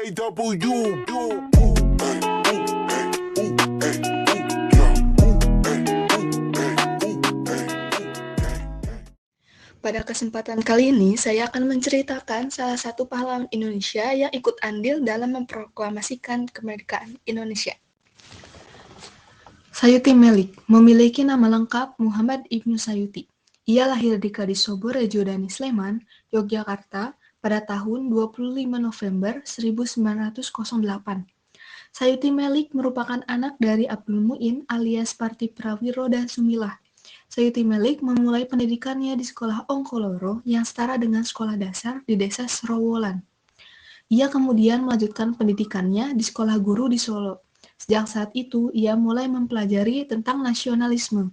Pada kesempatan kali ini, saya akan menceritakan salah satu pahlawan Indonesia yang ikut andil dalam memproklamasikan kemerdekaan Indonesia. Sayuti Melik memiliki nama lengkap Muhammad Ibnu Sayuti. Ia lahir di Kadisobo Rejodani Sleman, Yogyakarta pada tahun 25 November 1908. Sayuti Melik merupakan anak dari Abdul Muin alias Parti Prawiro dan Sumilah. Sayuti Melik memulai pendidikannya di sekolah Ongkoloro yang setara dengan sekolah dasar di desa Serowolan. Ia kemudian melanjutkan pendidikannya di sekolah guru di Solo. Sejak saat itu, ia mulai mempelajari tentang nasionalisme.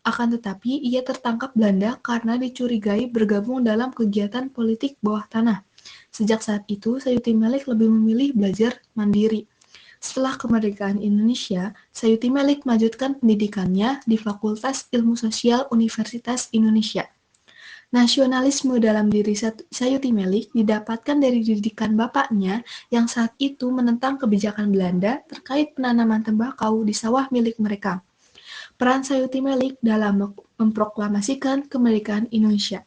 Akan tetapi, ia tertangkap Belanda karena dicurigai bergabung dalam kegiatan politik bawah tanah. Sejak saat itu, Sayuti Melik lebih memilih belajar mandiri. Setelah kemerdekaan Indonesia, Sayuti Melik melanjutkan pendidikannya di Fakultas Ilmu Sosial Universitas Indonesia. Nasionalisme dalam diri Sayuti Melik didapatkan dari didikan bapaknya yang saat itu menentang kebijakan Belanda terkait penanaman tembakau di sawah milik mereka. Peran Sayuti Melik dalam memproklamasikan kemerdekaan Indonesia.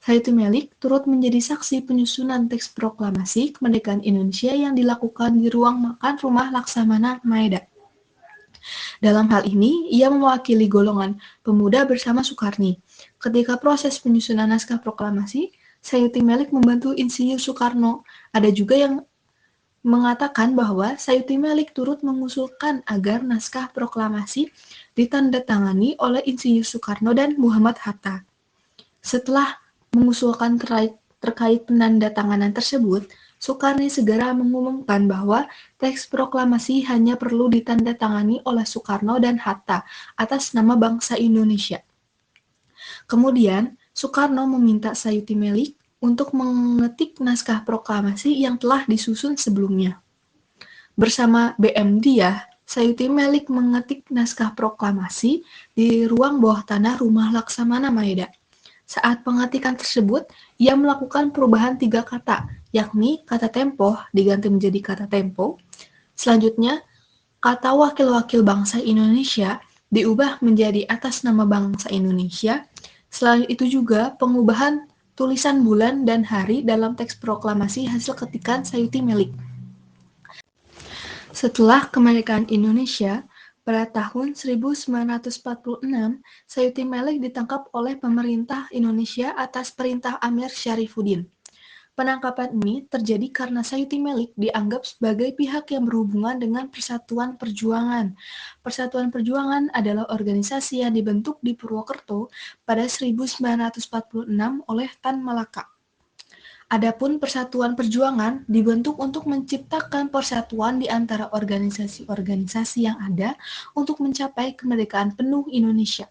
Sayuti Melik turut menjadi saksi penyusunan teks proklamasi kemerdekaan Indonesia yang dilakukan di ruang makan rumah Laksamana Maeda. Dalam hal ini, ia mewakili golongan pemuda bersama Soekarni. Ketika proses penyusunan naskah proklamasi, Sayuti Melik membantu Insinyur Soekarno. Ada juga yang mengatakan bahwa Sayuti Melik turut mengusulkan agar naskah proklamasi ditandatangani oleh Insinyur Soekarno dan Muhammad Hatta. Setelah mengusulkan terkait penandatanganan tersebut, Soekarno segera mengumumkan bahwa teks proklamasi hanya perlu ditandatangani oleh Soekarno dan Hatta atas nama bangsa Indonesia. Kemudian, Soekarno meminta Sayuti Melik untuk mengetik naskah proklamasi yang telah disusun sebelumnya. Bersama BM Diah, Sayuti Melik mengetik naskah proklamasi di ruang bawah tanah rumah Laksamana Maeda. Saat pengetikan tersebut, ia melakukan perubahan 3 kata, yakni kata tempo diganti menjadi kata tempo. Selanjutnya, kata wakil-wakil bangsa Indonesia diubah menjadi atas nama bangsa Indonesia. Selain itu juga pengubahan tulisan bulan dan hari dalam teks proklamasi hasil ketikan Sayuti Melik. Setelah kemerdekaan Indonesia, pada tahun 1946, Sayuti Melik ditangkap oleh pemerintah Indonesia atas perintah Amir Syarifuddin. Penangkapan ini terjadi karena Sayuti Melik dianggap sebagai pihak yang berhubungan dengan Persatuan Perjuangan. Persatuan Perjuangan adalah organisasi yang dibentuk di Purwokerto pada 1946 oleh Tan Malaka. Adapun Persatuan Perjuangan dibentuk untuk menciptakan persatuan di antara organisasi-organisasi yang ada untuk mencapai kemerdekaan penuh Indonesia.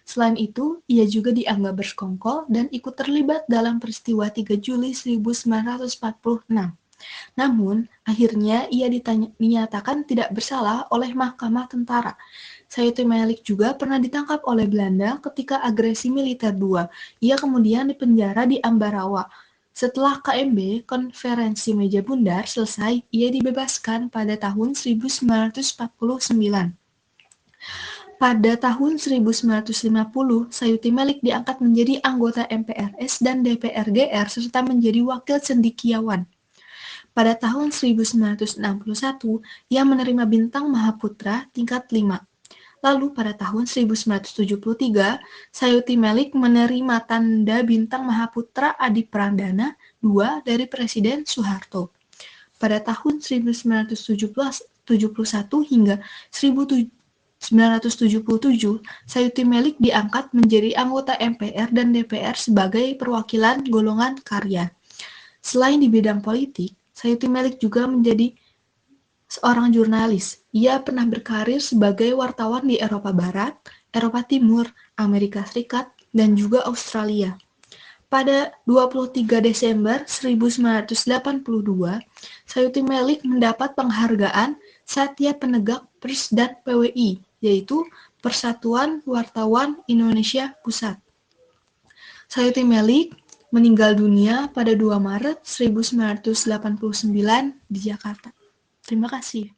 Selain itu, ia juga dianggap bersekongkol dan ikut terlibat dalam peristiwa 3 Juli 1946. Namun, akhirnya ia dinyatakan tidak bersalah oleh Mahkamah Tentara. Sayuti Melik juga pernah ditangkap oleh Belanda ketika agresi militer II. Ia kemudian dipenjara di Ambarawa. Setelah KMB, Konferensi Meja Bundar, selesai, ia dibebaskan pada tahun 1949. Pada tahun 1950, Sayuti Melik diangkat menjadi anggota MPRS dan DPR GR serta menjadi wakil cendekiawan. Pada tahun 1961, ia menerima bintang Mahaputra tingkat 5. Lalu pada tahun 1973, Sayuti Melik menerima tanda bintang Mahaputra Adi Pradana II dari Presiden Soeharto. Pada tahun 1971 hingga 1977, Sayuti Melik diangkat menjadi anggota MPR dan DPR sebagai perwakilan golongan karya. Selain di bidang politik, Sayuti Melik juga menjadi seorang jurnalis. Ia pernah berkarir sebagai wartawan di Eropa Barat, Eropa Timur, Amerika Serikat, dan juga Australia. Pada 23 Desember 1982, Sayuti Melik mendapat penghargaan Satya Penegak Pers dan PWI, yaitu Persatuan Wartawan Indonesia Pusat. Sayuti Melik meninggal dunia pada 2 Maret 1989 di Jakarta. Terima kasih.